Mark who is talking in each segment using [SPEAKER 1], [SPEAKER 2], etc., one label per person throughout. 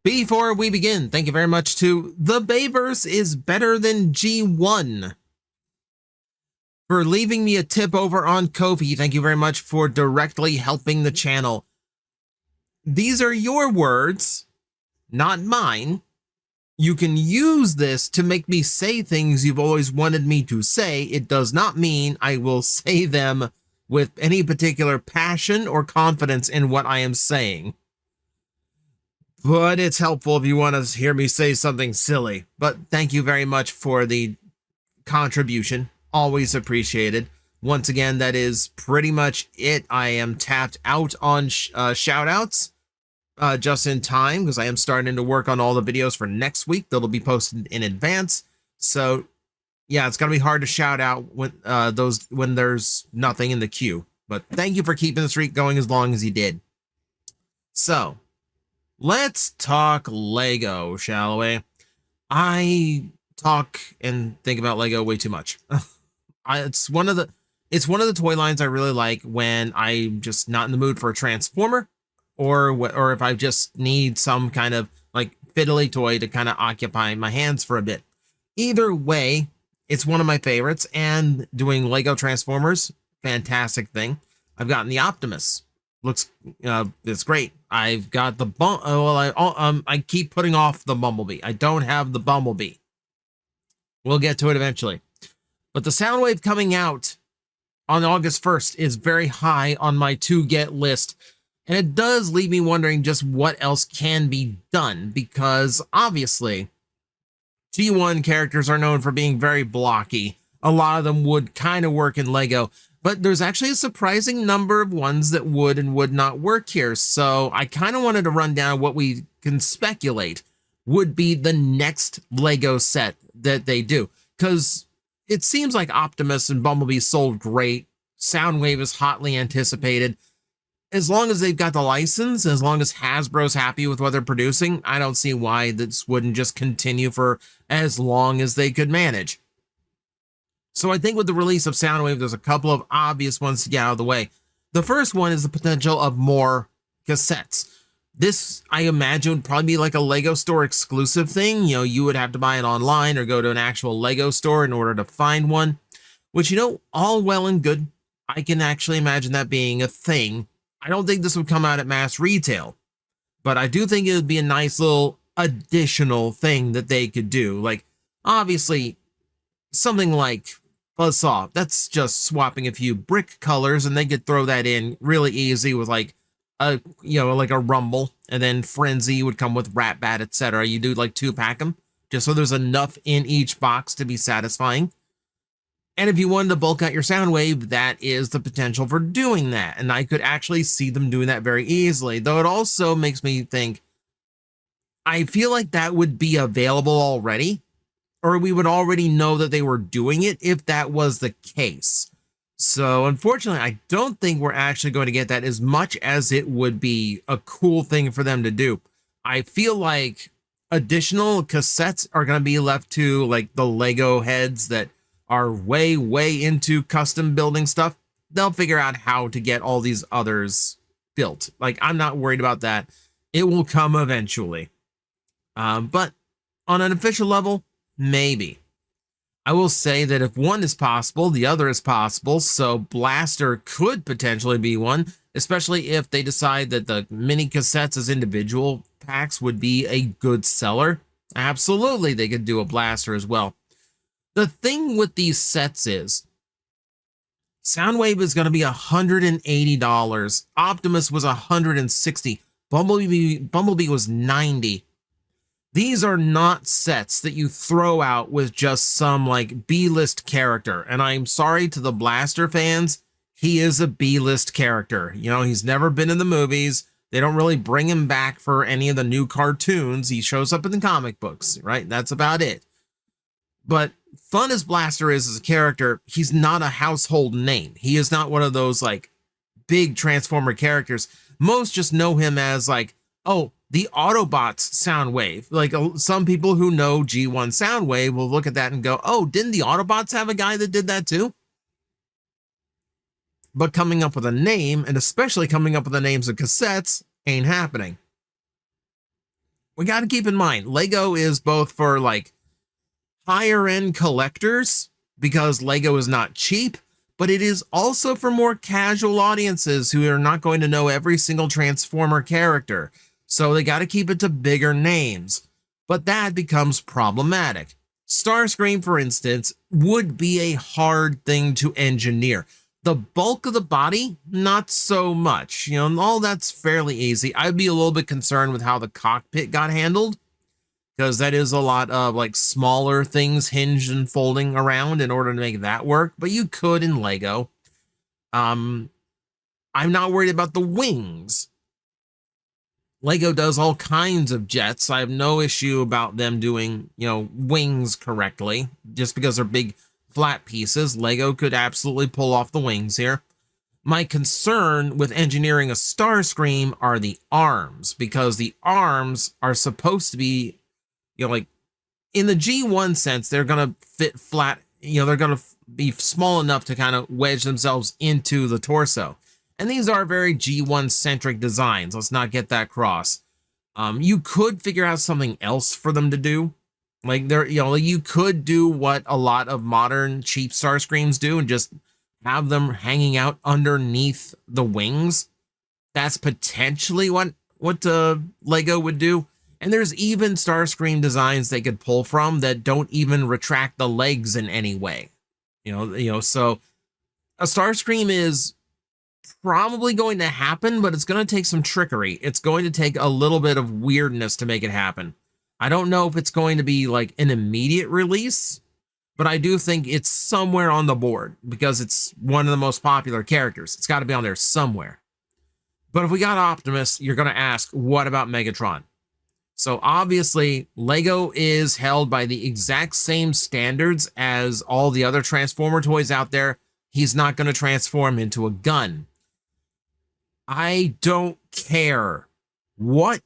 [SPEAKER 1] Before we begin, thank you very much to The Bayverse is better than G1 for leaving me a tip over on Ko-fi. Thank you very much for directly helping the channel. These are your words, not mine. You can use this to make me say things you've always wanted me to say. It does not mean I will say them with any particular passion or confidence in what I am saying. But it's helpful if you want to hear me say something silly. But thank you very much for the contribution. Always appreciated. Once again, that is pretty much it. I am tapped out on shout-outs just in time because I am starting to work on all the videos for next week. That'll be posted in advance. So, yeah, it's going to be hard to shout out when, when there's nothing in the queue. But thank you for keeping the streak going as long as you did. So, let's talk Lego, shall we? I talk and think about Lego way too much. It's one of the toy lines I really like when I'm just not in the mood for a Transformer, or if I just need some kind of like fiddly toy to kind of occupy my hands for a bit. Either way, it's one of my favorites, and doing Lego Transformers, fantastic thing. I've gotten the Optimus. Looks, it's great. I've got the I keep putting off the Bumblebee. I don't have the Bumblebee. We'll get to it eventually. But the Soundwave coming out on August 1st is very high on my to-get list. And it does leave me wondering just what else can be done, because obviously G1 characters are known for being very blocky. A lot of them would kind of work in Lego, but there's actually a surprising number of ones that would and would not work here. So I kind of wanted to run down what we can speculate would be the next Lego set that they do, because it seems like Optimus and Bumblebee sold great. Soundwave is hotly anticipated. As long as they've got the license, as long as Hasbro's happy with what they're producing, I don't see why this wouldn't just continue for as long as they could manage. So I think with the release of Soundwave, there's a couple of obvious ones to get out of the way. The first one is the potential of more cassettes. This, I imagine, would probably be like a Lego store exclusive thing. You know, you would have to buy it online or go to an actual Lego store in order to find one, which, you know, all well and good. I can actually imagine that being a thing. I don't think this would come out at mass retail, but I do think it would be a nice little additional thing that they could do. Like, obviously, something like Buzzsaw, that's just swapping a few brick colors, and they could throw that in really easy with like a, you know, like a Rumble, and then Frenzy would come with Rat Bat, etc. You do like 2-pack them, just so there's enough in each box to be satisfying. And if you wanted to bulk out your Soundwave, that is the potential for doing that. And I could actually see them doing that very easily, though it also makes me think, I feel like that would be available already, or we would already know that they were doing it if that was the case. So unfortunately, I don't think we're actually going to get that, as much as it would be a cool thing for them to do. I feel like additional cassettes are going to be left to like the Lego heads that are way into custom building stuff. They'll figure out how to get all these others built. Like, I'm not worried about that. It will come eventually. But on an official level, maybe. I will say that if one is possible, the other is possible. So Blaster could potentially be one, especially if they decide that the mini cassettes as individual packs would be a good seller. Absolutely, they could do a Blaster as well. The thing with these sets is Soundwave is going to be $180. Optimus was $160. Bumblebee was $90. These are not sets that you throw out with just some like B-list character. And I'm sorry to the Blaster fans, he is a B-list character. You know, he's never been in the movies. They don't really bring him back for any of the new cartoons. He shows up in the comic books, right? That's about it. But fun as Blaster is as a character, he's not a household name. He is not one of those like big Transformer characters. Most just know him as like, oh, the Autobots Soundwave. Like some people who know G1 Soundwave will look at that and go, oh, didn't the Autobots have a guy that did that too? But coming up with a name, and especially coming up with the names of cassettes, ain't happening. we got to keep in mind, Lego is both for like higher end collectors because Lego is not cheap, but it is also for more casual audiences who are not going to know every single Transformer character. So they got to keep it to bigger names, but that becomes problematic. Starscream, for instance, would be a hard thing to engineer. The bulk of the body, not so much. You know, all that's fairly easy. I'd be a little bit concerned with how the cockpit got handled, because that is a lot of like smaller things hinged and folding around in order to make that work. But you could in Lego. I'm not worried about the wings. Lego does all kinds of jets. I have no issue about them doing, you know, wings correctly. Just because they're big flat pieces, Lego could absolutely pull off the wings here. My concern with engineering a Starscream are the arms, because the arms are supposed to be, you know, like in the G1 sense, they're going to fit flat, you know, they're going to be small enough to kind of wedge themselves into the torso. And these are very G1 centric designs. Let's not get that cross. You could figure out something else for them to do. Like there, you know, you could do what a lot of modern cheap Starscreams do and just have them hanging out underneath the wings. That's potentially what Lego would do. And there's even Starscream designs they could pull from that don't even retract the legs in any way. You know, so a Starscream is probably going to happen, but it's going to take some trickery. It's going to take a little bit of weirdness to make it happen. I don't know if it's going to be like an immediate release, but I do think it's somewhere on the board because it's one of the most popular characters. It's got to be on there somewhere. But if we got Optimus, you're going to ask, what about Megatron? So obviously, Lego is held by the exact same standards as all the other Transformer toys out there. He's not going to transform into a gun. I don't care what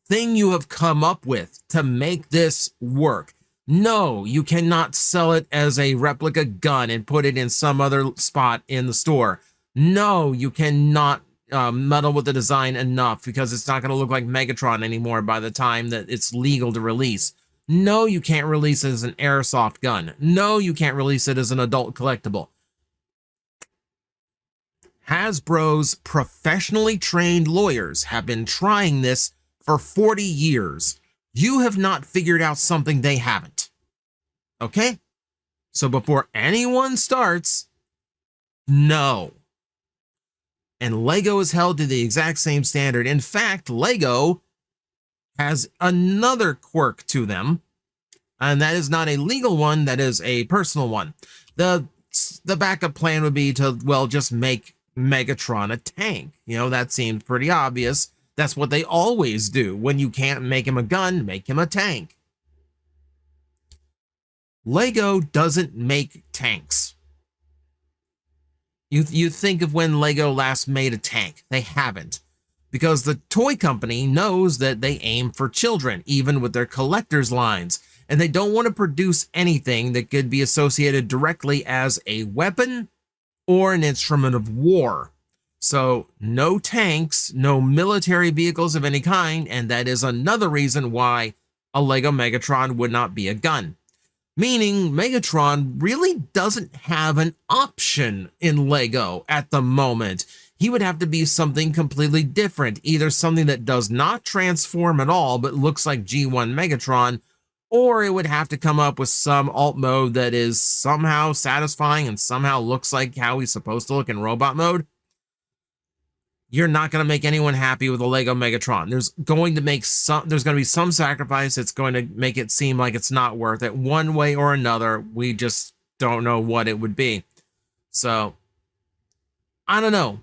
[SPEAKER 1] thing you have come up with to make this work. No, you cannot sell it as a replica gun and put it in some other spot in the store. No, you cannot meddle with the design enough because it's not going to look like Megatron anymore by the time that it's legal to release. No, you can't release it as an airsoft gun. No, you can't release it as an adult collectible. Hasbro's professionally trained lawyers have been trying this for 40 years. You have not figured out something they haven't. Okay? So before anyone starts, no. And Lego is held to the exact same standard. In fact, Lego has another quirk to them, and that is not a legal one, that is a personal one. The backup plan would be to, well, just make Megatron a tank. You know, that seems pretty obvious. That's what they always do. When you can't make him a gun, make him a tank. Lego doesn't make tanks. You think of when Lego last made a tank. They haven't. Because the toy company knows that they aim for children, even with their collector's lines. And they don't want to produce anything that could be associated directly as a weapon or an instrument of war. So no tanks, no military vehicles of any kind, and that is another reason why a Lego Megatron would not be a gun. Meaning Megatron really doesn't have an option in Lego at the moment. He would have to be something completely different, either something that does not transform at all but looks like G1 Megatron, or it would have to come up with some alt mode that is somehow satisfying and somehow looks like how he's supposed to look in robot mode. You're not going to make anyone happy with a Lego Megatron. There's going to be some sacrifice that's going to make it seem like it's not worth it one way or another. We just don't know what it would be. So I don't know.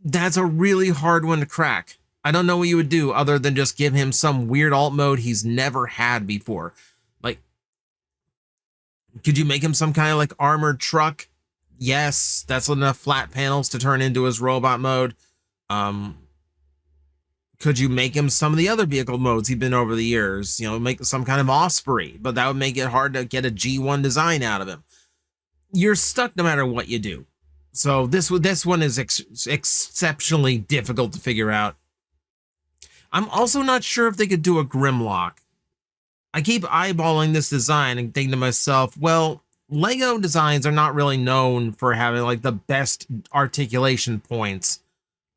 [SPEAKER 1] That's a really hard one to crack. I don't know what you would do other than just give him some weird alt mode he's never had before. Like, could you make him some kind of like armored truck? Yes, that's enough flat panels to turn into his robot mode. Could you make him some of the other vehicle modes he's been over the years? You know, make some kind of Osprey, but that would make it hard to get a G1 design out of him. You're stuck no matter what you do. So this one is exceptionally difficult to figure out. I'm also not sure if they could do a Grimlock. I keep eyeballing this design and thinking to myself, well, Lego designs are not really known for having like the best articulation points,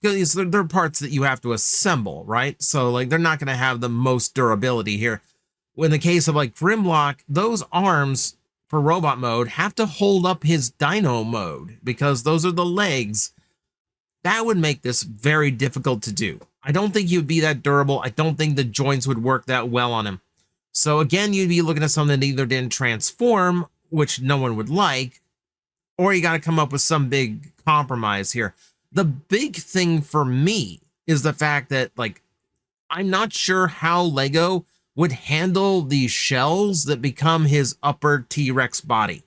[SPEAKER 1] because they're parts that you have to assemble, right? So like they're not going to have the most durability here. In the case of like Grimlock, those arms for robot mode have to hold up his dino mode because those are the legs. That would make this very difficult to do. I don't think he would be that durable. I don't think the joints would work that well on him. So again, you'd be looking at something that either didn't transform, which no one would like, or you got to come up with some big compromise here. The big thing for me is the fact that, like, I'm not sure how Lego would handle these shells that become his upper T-Rex body.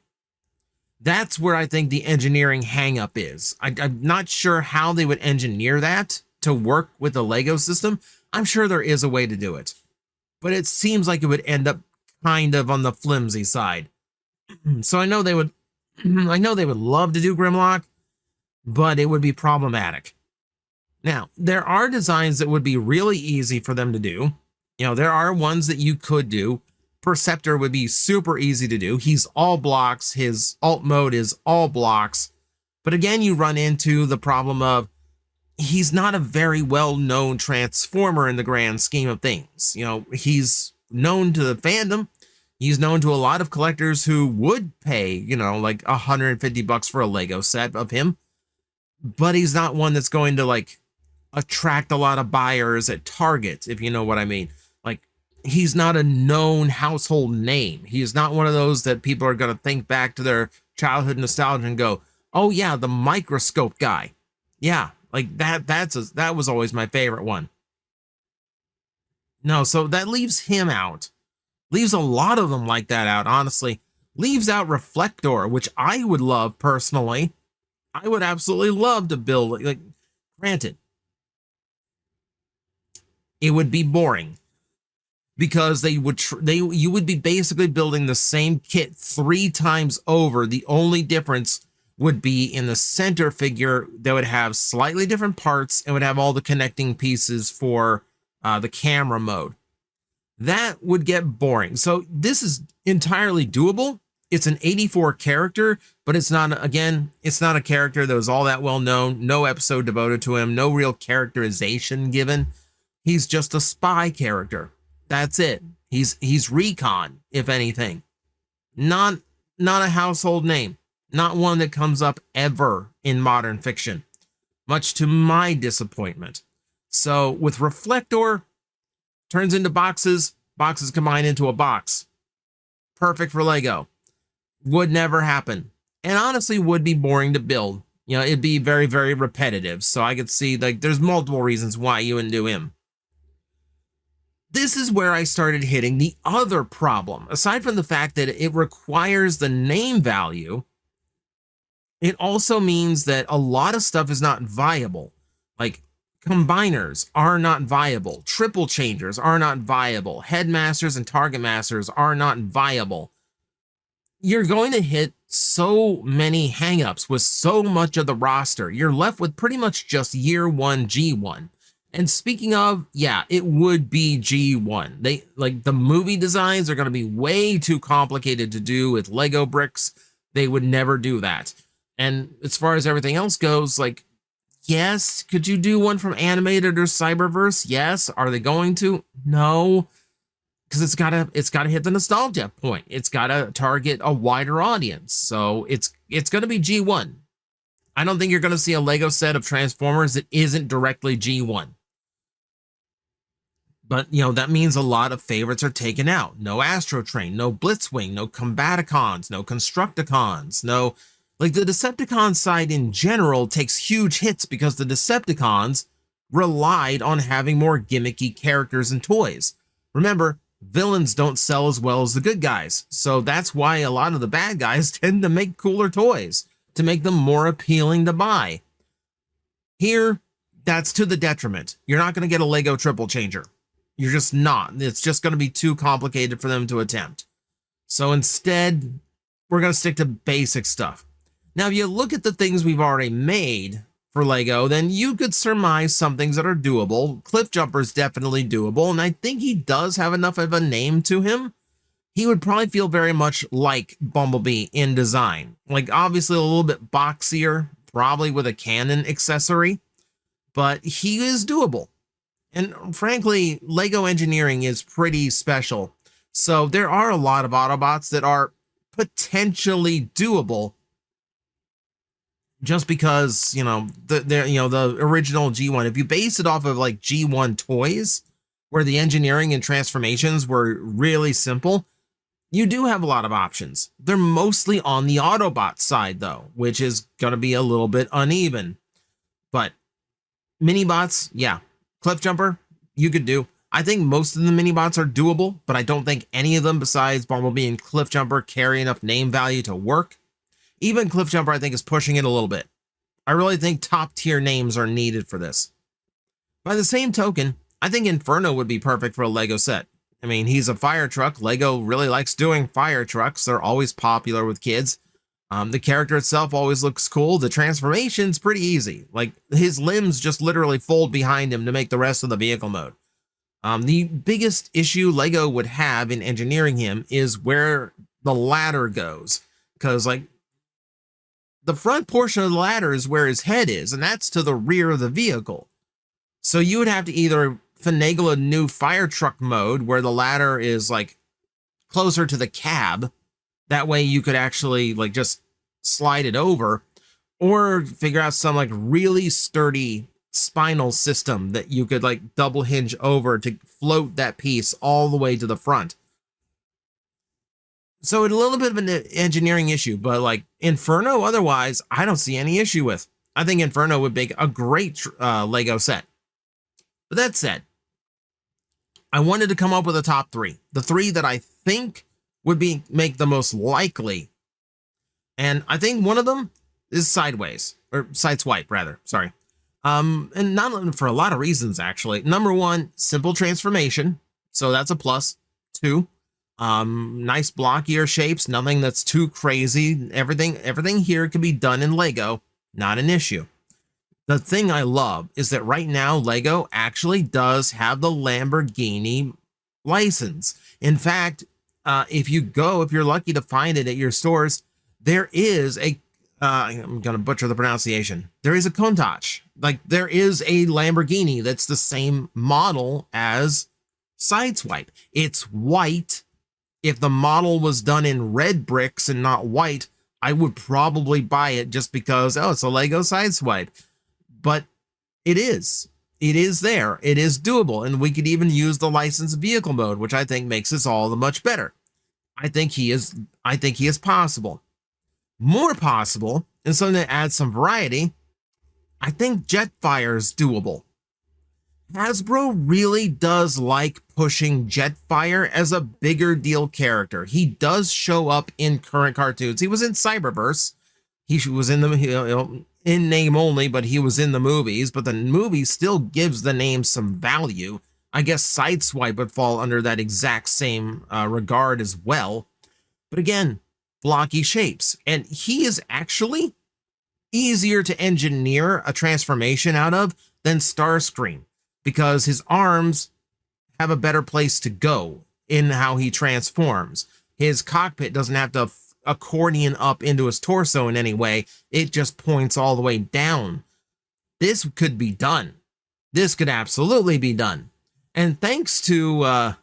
[SPEAKER 1] That's where I think the engineering hangup is. I'm not sure how they would engineer that to work with the Lego system. I'm sure there is a way to do it, but it seems like it would end up kind of on the flimsy side. So I know they would love to do Grimlock, but it would be problematic. Now, there are designs that would be really easy for them to do. You know, there are ones that you could do. Perceptor would be super easy to do. He's all blocks. His alt mode is all blocks. But again, you run into the problem of he's not a very well-known transformer in the grand scheme of things. You know, he's known to the fandom. He's known to a lot of collectors who would pay, you know, like $150 for a Lego set of him. But he's not one that's going to like attract a lot of buyers at Target, if you know what I mean. Like, he's not a known household name. He is not one of those that people are going to think back to their childhood nostalgia and go, oh yeah, the microscope guy. Yeah, like that was always my favorite one. No, so that leaves him out. Leaves a lot of them like that out, honestly. Leaves out Reflector, which I would love personally. I would absolutely love to build, like, granted, it would be boring because you would be basically building the same kit 3 times over. The only difference would be in the center figure that would have slightly different parts and would have all the connecting pieces for the camera mode. That would get boring. So this is entirely doable. It's an 84 character, but it's not a character that was all that well known. No episode devoted to him. No real characterization given. He's just a spy character. That's it. He's Recon, if anything. Not a household name. Not one that comes up ever in modern fiction. Much to my disappointment. So with Reflector, turns into boxes. Boxes combine into a box. Perfect for Lego. Would never happen. And honestly would be boring to build. You know, it'd be very, very repetitive. So I could see, like, there's multiple reasons why you wouldn't do him. This is where I started hitting the other problem. Aside from the fact that it requires the name value, it also means that a lot of stuff is not viable. Like, combiners are not viable. Triple changers are not viable. Headmasters and target masters are not viable. You're going to hit so many hangups with so much of the roster. You're left with pretty much just year 1 G1. And speaking of, yeah, it would be G1. They, like, the movie designs are going to be way too complicated to do with Lego bricks. They would never do that. And as far as everything else goes, like, yes, could you do one from animated or Cyberverse? Yes. Are they going to? No. Because it's gotta hit the nostalgia point. It's gotta target a wider audience. So it's gonna be G1. I don't think you're gonna see a Lego set of Transformers that isn't directly G1. But, you know, that means a lot of favorites are taken out. No Astro Train, no Blitzwing, no Combaticons, no Constructicons, no... Like, the Decepticon side in general takes huge hits because the Decepticons relied on having more gimmicky characters and toys. Remember, villains don't sell as well as the good guys, so that's why a lot of the bad guys tend to make cooler toys, to make them more appealing to buy. Here, that's to the detriment. You're not going to get a Lego triple changer. You're just not. It's just going to be too complicated for them to attempt. So instead, we're going to stick to basic stuff. Now, if you look at the things we've already made, for Lego, then you could surmise some things that are doable. Cliff Jumper is definitely doable, and I think he does have enough of a name to him. He would probably feel very much like Bumblebee in design. Like, obviously a little bit boxier, probably with a cannon accessory, but he is doable. And frankly, Lego engineering is pretty special. So there are a lot of Autobots that are potentially doable just because, the original G1, if you base it off of like G1 toys, where the engineering and transformations were really simple, you do have a lot of options. They're mostly on the Autobot side though, which is going to be a little bit uneven. But Minibots, yeah. Cliff Jumper, you could do. I think most of the Minibots are doable, but I don't think any of them besides Bumblebee and Cliff Jumper carry enough name value to work. Even Cliff Jumper, I think, is pushing it a little bit. I really think top tier names are needed for this. By the same token, I think Inferno would be perfect for a Lego set. I mean, he's a fire truck. Lego really likes doing fire trucks. They're always popular with kids. The character itself always looks cool. The transformation's pretty easy. Like, his limbs just literally fold behind him to make the rest of the vehicle mode. The biggest issue Lego would have in engineering him is where the ladder goes. Because, like, the front portion of the ladder is where his head is, and that's to the rear of the vehicle. So you would have to either finagle a new fire truck mode where the ladder is, like, closer to the cab. That way you could actually like just slide it over, or figure out some like really sturdy spinal system that you could like double hinge over to float that piece all the way to the front. So it's a little bit of an engineering issue, but like Inferno, otherwise, I don't see any issue with. I think Inferno would make a great Lego set. But that said, I wanted to come up with a top three. The three that I think would make the most likely. And I think one of them is Sideswipe rather, sorry. And not for a lot of reasons, actually. Number one, simple transformation. So that's a plus. Two, nice blockier shapes, nothing that's too crazy. Everything here can be done in Lego, not an issue. The thing I love is that right now Lego actually does have the Lamborghini license. In fact, if you're lucky to find it at your stores, there is I'm going to butcher the pronunciation. There is a Countach. Like, there is a Lamborghini that's the same model as Sideswipe. It's white. If the model was done in red bricks and not white, I would probably buy it just because, oh, it's a Lego Sideswipe. But it is. It is there. It is doable. And we could even use the licensed vehicle mode, which I think makes this all the much better. I think he is possible. More possible, and something that adds some variety, I think Jetfire is doable. Hasbro really does like pushing Jetfire as a bigger deal character. He does show up in current cartoons. He was in Cyberverse. He was in the, in name only, but he was in the movies. But the movie still gives the name some value. I guess Sideswipe would fall under that exact same regard as well. But again, blocky shapes. And he is actually easier to engineer a transformation out of than Starscream, because his arms have a better place to go in how he transforms. His cockpit doesn't have to accordion up into his torso in any way. It just points all the way down. This could be done. This could absolutely be done. And thanks to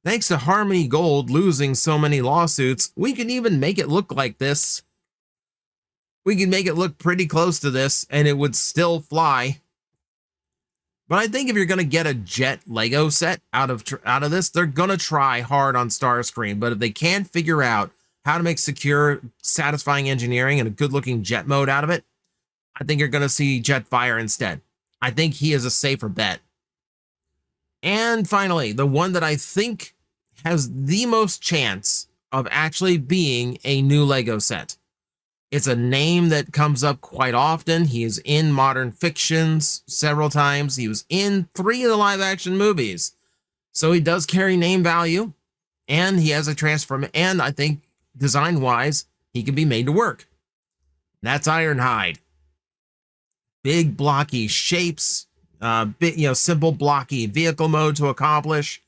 [SPEAKER 1] Harmony Gold losing so many lawsuits, we can even make it look like this. We can make it look pretty close to this, and it would still fly. But I think if you're going to get a Jet Lego set out of this, they're going to try hard on Starscream. But if they can't figure out how to make secure, satisfying engineering and a good-looking Jet mode out of it, I think you're going to see Jetfire instead. I think he is a safer bet. And finally, the one that I think has the most chance of actually being a new Lego set. It's a name that comes up quite often. He is in modern fictions several times. He was in 3 of the live-action movies. So he does carry name value, and he has a transform. And I think design-wise, he can be made to work. That's Ironhide. big blocky shapes, simple blocky vehicle mode to accomplish.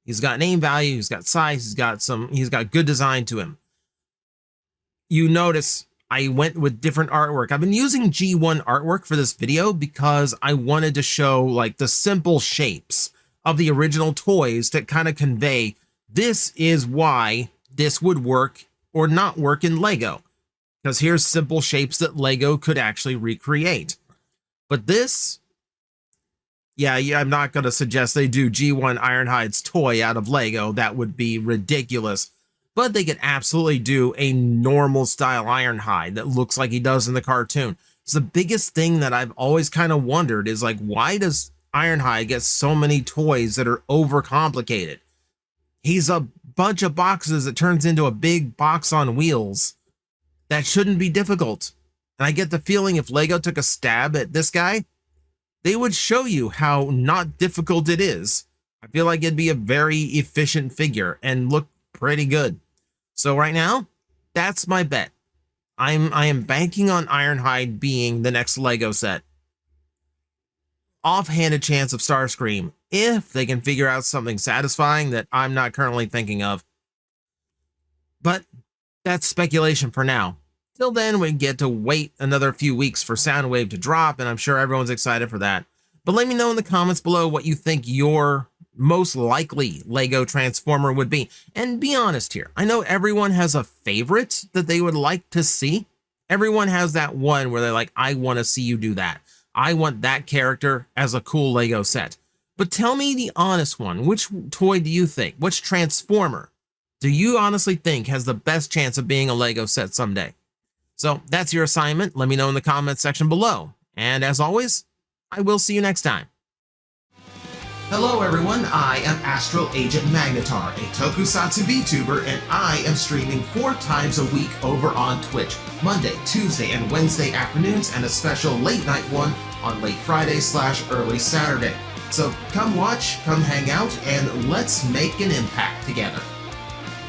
[SPEAKER 1] He's got name value, he's got size, he's got good design to him. You notice I went with different artwork. I've been using G1 artwork for this video because I wanted to show like the simple shapes of the original toys that kind of convey this is why this would work or not work in Lego. Because here's simple shapes that Lego could actually recreate. But this, yeah, I'm not going to suggest they do G1 Ironhide's toy out of Lego. That would be ridiculous. But they could absolutely do a normal style Ironhide that looks like he does in the cartoon. So the biggest thing that I've always kind of wondered is like, why does Ironhide get so many toys that are overcomplicated? He's a bunch of boxes that turns into a big box on wheels. That shouldn't be difficult. And I get the feeling if Lego took a stab at this guy, they would show you how not difficult it is. I feel like it'd be a very efficient figure and look pretty good. So right now, that's my bet. I am banking on Ironhide being the next Lego set. Offhanded chance of Starscream if they can figure out something satisfying that I'm not currently thinking of. But that's speculation for now. Till then, we get to wait another few weeks for Soundwave to drop, and I'm sure everyone's excited for that. But let me know in the comments below what you think your most likely Lego Transformer would be. And be honest here. I know everyone has a favorite that they would like to see. Everyone has that one where they're like, I want to see you do that. I want that character as a cool Lego set. But tell me the honest one. Which toy do you think? Which Transformer do you honestly think has the best chance of being a Lego set someday? So that's your assignment. Let me know in the comments section below. And as always, I will see you next time. Hello everyone, I am Astral Agent Magnetar, a Tokusatsu VTuber, and I am streaming 4 times a week over on Twitch, Monday, Tuesday, and Wednesday afternoons, and a special late night one on late Friday/early Saturday. So come watch, come hang out, and let's make an impact together.